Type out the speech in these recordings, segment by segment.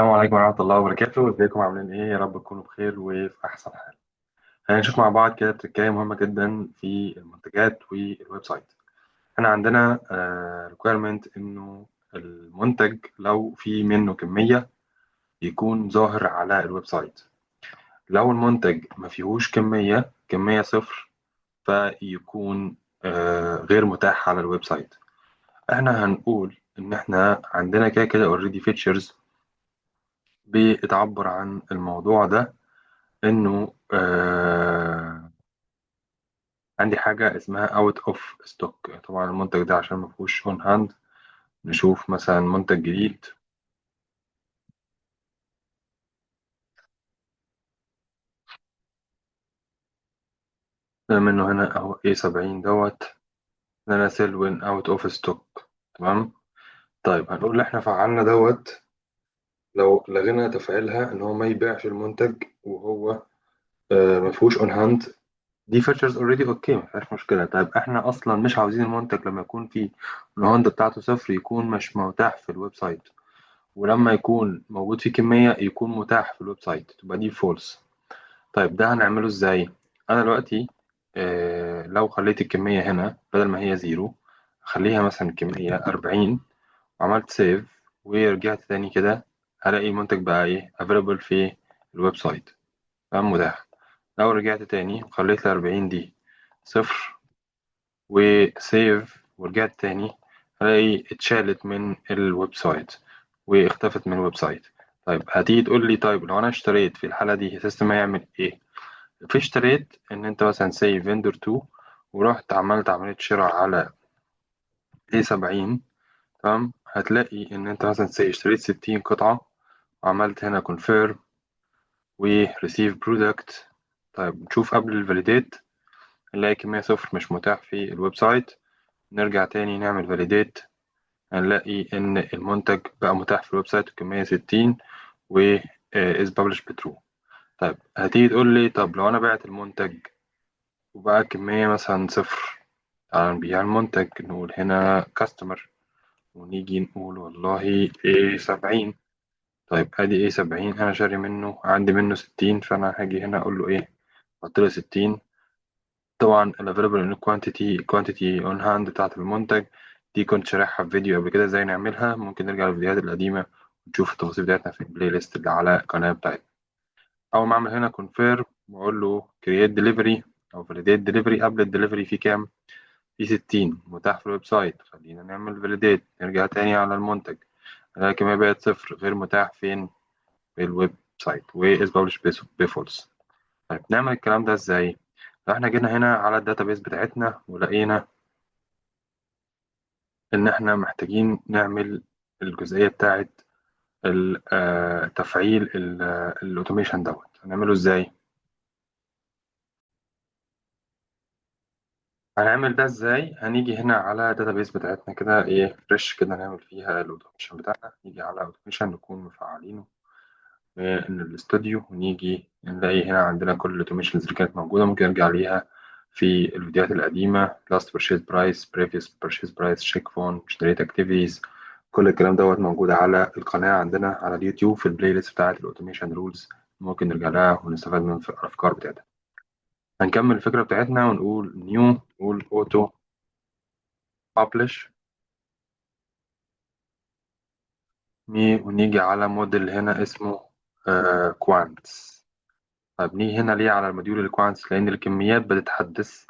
السلام عليكم ورحمة الله وبركاته، ازيكم عاملين ايه؟ يا رب تكونوا بخير وفي أحسن حال. خلينا نشوف مع بعض كده تركاية مهمة جدا في المنتجات والويب سايت. احنا عندنا requirement إنه المنتج لو في منه كمية يكون ظاهر على الويب سايت. لو المنتج ما فيهوش كمية صفر، فيكون غير متاح على الويب سايت. احنا هنقول إن احنا عندنا كده كده already features بتعبر عن الموضوع ده، انه عندي حاجه اسمها اوت اوف ستوك. طبعا المنتج ده عشان ما فيهوش اون هاند، نشوف مثلا منتج جديد. ده منه هنا اهو A70 دوت، إن انا سيل وين اوت اوف ستوك. تمام. طيب هنقول احنا فعلنا دوت. لو لغينا تفعيلها ان هو ما يبيعش المنتج وهو ما فيهوش اون هاند، دي فيتشرز اوريدي اوكي، ما فيهاش مشكله. طيب احنا اصلا مش عاوزين المنتج لما يكون فيه الهاند بتاعته صفر يكون مش متاح في الويب سايت، ولما يكون موجود فيه كمية يكون متاح في الويب سايت، تبقى دي فولس. طيب ده هنعمله ازاي؟ انا دلوقتي لو خليت الكمية هنا بدل ما هي زيرو، خليها مثلا الكمية 40، وعملت سيف ورجعت تاني كده، هلاقي المنتج بقى ايه available في الويب سايت، تمام، متاح. لو رجعت تاني وخليت ال 40 دي صفر وسيف ورجعت تاني، هلاقي اتشالت من الويب سايت واختفت من الويب سايت. طيب هتيجي تقول لي طيب لو انا اشتريت في الحالة دي السيستم هيعمل ايه؟ في اشتريت ان انت مثلا سي فيندور 2، ورحت عملت عملية شراء على A70، تمام، هتلاقي ان انت مثلا سي اشتريت 60 قطعة، وعملت هنا confirm و receive product. طيب نشوف قبل الفاليديت، نلاقي كمية صفر مش متاح في الويب سايت. نرجع تاني نعمل فاليديت، هنلاقي إن المنتج بقى متاح في الويب سايت بكمية 60 و is published بترو. طيب هتيجي تقول لي طب لو أنا بعت المنتج وبقى كمية مثلا صفر، تعال نبيع المنتج. نقول هنا customer، ونيجي نقول والله A70. طيب أدي A70 أنا شاري منه، عندي منه 60، فأنا هاجي هنا أقول له إيه؟ أحط له 60. طبعا ال available in quantity on hand بتاعة المنتج دي كنت شارحها في فيديو قبل كده ازاي نعملها، ممكن نرجع للفيديوهات القديمة ونشوف التفاصيل بتاعتنا في البلاي ليست اللي على القناة بتاعتنا. أول ما أعمل هنا confirm وأقول له create delivery أو validate delivery، قبل الدليفري في كام؟ في 60 متاح في الويب سايت. خلينا نعمل validate، نرجع تاني على المنتج، نلاقي كمية بقت صفر، غير متاح فين؟ في الويب سايت و is published بفولس. طيب نعمل الكلام ده ازاي؟ لو احنا جينا هنا على الداتابيس بتاعتنا ولقينا إن إحنا محتاجين نعمل الجزئية بتاعة تفعيل الأوتوميشن دوت، هنعمله إزاي؟ هنعمل ده إزاي؟ هنيجي هنا على الداتابيس بتاعتنا كده إيه فريش كده، نعمل فيها الأوتوميشن بتاعنا. نيجي على أوتوميشن نكون مفعلينه من الاستوديو، ونيجي نلاقي هنا عندنا كل الأوتوميشنز اللي كانت موجودة، ممكن نرجع ليها في الفيديوهات القديمة. last purchase price, previous purchase price, check phone, generate activities. كل الكلام دوت موجود على القناة عندنا على اليوتيوب في البلاي ليست بتاعة الأوتوميشن رولز، ممكن نرجع لها ونستفاد من الأفكار بتاعتها. هنكمل الفكرة بتاعتنا ونقول نيو، نقول أوتو بابلش، ونيجي على موديل هنا اسمه كوانتس. طب نيجي هنا ليه على الموديول الكوانتس؟ لأن الكميات بتتحدث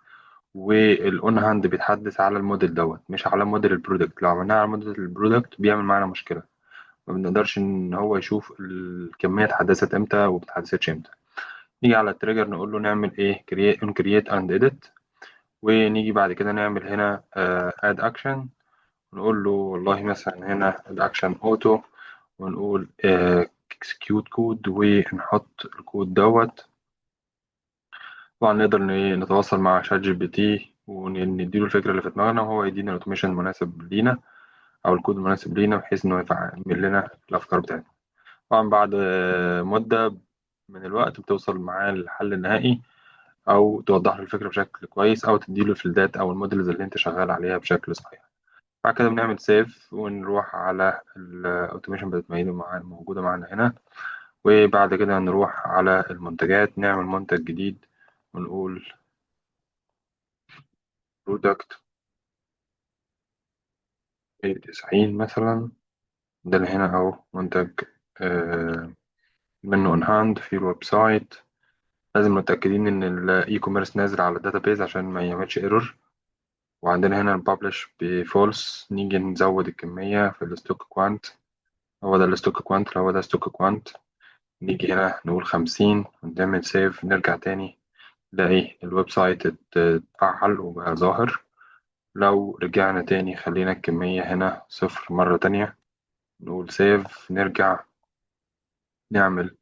والاون هاند بيتحدث على الموديل دوت مش على موديل البرودكت. لو عملناها على موديل البرودكت بيعمل معانا مشكلة، ما بنقدرش ان هو يشوف الكمية اتحدثت امتى وما اتحدثتش امتى. نيجي على التريجر نقول له نعمل ايه create and edit، ونيجي بعد كده نعمل هنا add action، ونقول له والله مثلا هنا الاكشن اوتو، ونقول execute كود ونحط الكود دوت. طبعا نقدر نتواصل مع شات جي بي تي ونديله الفكرة اللي في دماغنا، وهو يدينا الاوتوميشن المناسب لينا أو الكود المناسب لينا، بحيث إنه يعمل لنا الأفكار بتاعتنا. طبعا بعد مدة من الوقت بتوصل معاه للحل النهائي، أو توضح له الفكرة بشكل كويس، أو تديله الفيلدات أو المودلز اللي أنت شغال عليها بشكل صحيح. بعد كده بنعمل سيف ونروح على الاوتوميشن بتاعت موجودة معانا هنا. وبعد كده نروح على المنتجات، نعمل منتج جديد ونقول برودكت 90 مثلا. ده اللي هنا أهو منتج آه، منه اون هاند في الويب سايت. لازم متأكدين إن الإي كوميرس نازل على الداتابيز عشان ما يعملش ايرور. وعندنا هنا الببلش بفولس، نيجي نزود الكمية في الستوك كوانت. هو ده الستوك كوانت، هو ده ستوك كوانت. نيجي هنا نقول 50 ونعمل سيف، نرجع تاني نلاقي الويب سايت اتفعل وبقى ظاهر. لو رجعنا تاني خلينا الكمية هنا صفر مرة تانية، نقول سيف، نرجع نعمل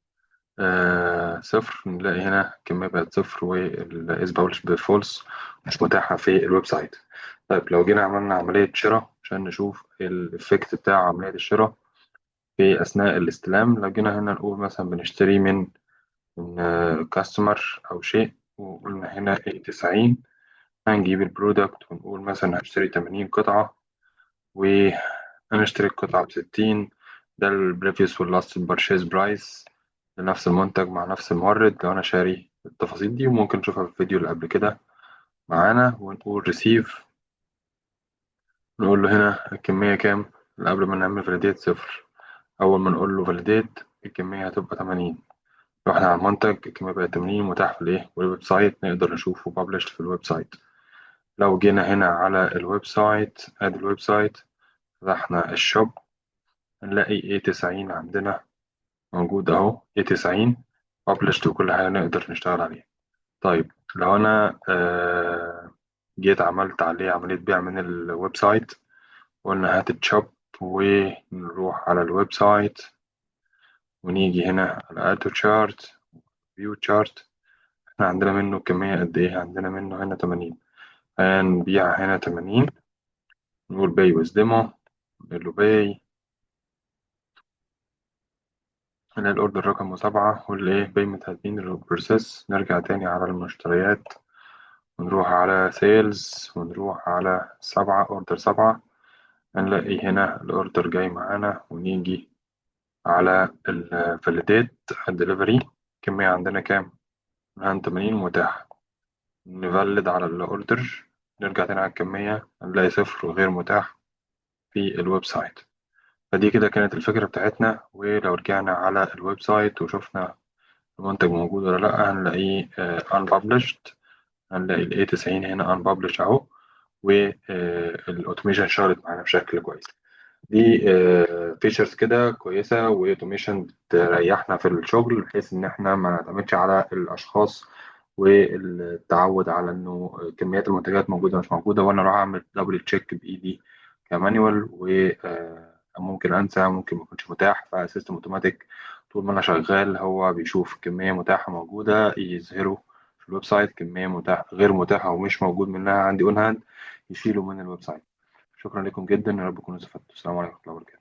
صفر، نلاقي هنا الكمية بقت صفر والإس ببلش بفولس، مش متاحة في الويب سايت. طيب لو جينا عملنا عملية شراء عشان نشوف الإفكت بتاع عملية الشراء في أثناء الاستلام، لو جينا هنا نقول مثلا بنشتري من كاستمر أو شيء، وقلنا هنا إيه 90، هنجيب البرودكت ونقول مثلا هشتري 80 قطعة وهنشتري القطعة ب60. ده البريفيوس واللاست بارشيز برايس لنفس المنتج مع نفس المورد. لو أنا شاري التفاصيل دي وممكن نشوفها في الفيديو اللي قبل كده معانا، ونقول ريسيف، نقول له هنا الكمية كام. قبل ما نعمل فاليديت صفر، أول ما نقول له فاليديت الكمية هتبقى 80. رحنا على المنتج الكمية بقت 80، متاح في الإيه والويب سايت، نقدر نشوفه ببلش في الويب سايت. لو جينا هنا على الويب سايت، ادي الويب سايت، فتحنا الشوب، هنلاقي A90 عندنا موجود اهو. A90 published وكل حاجة نقدر نشتغل عليها. طيب لو انا جيت عملت عليه عملية بيع من الويب سايت، قلنا هات الشوب ونروح على الويب سايت ونيجي هنا على اد تشارت، فيو تشارت. احنا عندنا منه كمية قد ايه؟ عندنا منه هنا 80، هنبيع هنا 80. نقول باي ويز ديمو، نقول له باي، نلاقي الأوردر رقمه 7 والإيه بيمنت هاز بين بروسيس. نرجع تاني على المشتريات ونروح على سيلز ونروح على 7، أوردر 7. هنلاقي هنا الأوردر جاي معانا، ونيجي على الفاليديت الدليفري، الكمية عندنا كام؟ عن 80 متاح. نفلد على الأوردر، نرجع تاني على الكمية، هنلاقي صفر وغير متاح في الويب سايت. فدي كده كانت الفكرة بتاعتنا. ولو رجعنا على الويب سايت وشفنا المنتج موجود ولا لأ، هنلاقيه unpublished. هنلاقي ال A90 هنا unpublished أهو، والأوتوميشن اشتغلت معانا بشكل كويس. دي فيتشرز كده كويسة، وأوتوميشن بتريحنا في الشغل بحيث إن إحنا ما نعتمدش على الأشخاص والتعود على إنه كميات المنتجات موجودة مش موجودة، وأنا أروح أعمل دبل تشيك بإيدي كمانيوال، وممكن أنسى، ممكن ما يكونش متاح. فسيستم أوتوماتيك طول ما أنا شغال هو بيشوف كمية متاحة موجودة يظهره في الويب سايت، كمية متاحة غير متاحة ومش موجود منها عندي أون هاند يشيله من الويب سايت. شكرا لكم جدا، يا رب تكونوا استفدتوا. السلام عليكم ورحمة الله وبركاته.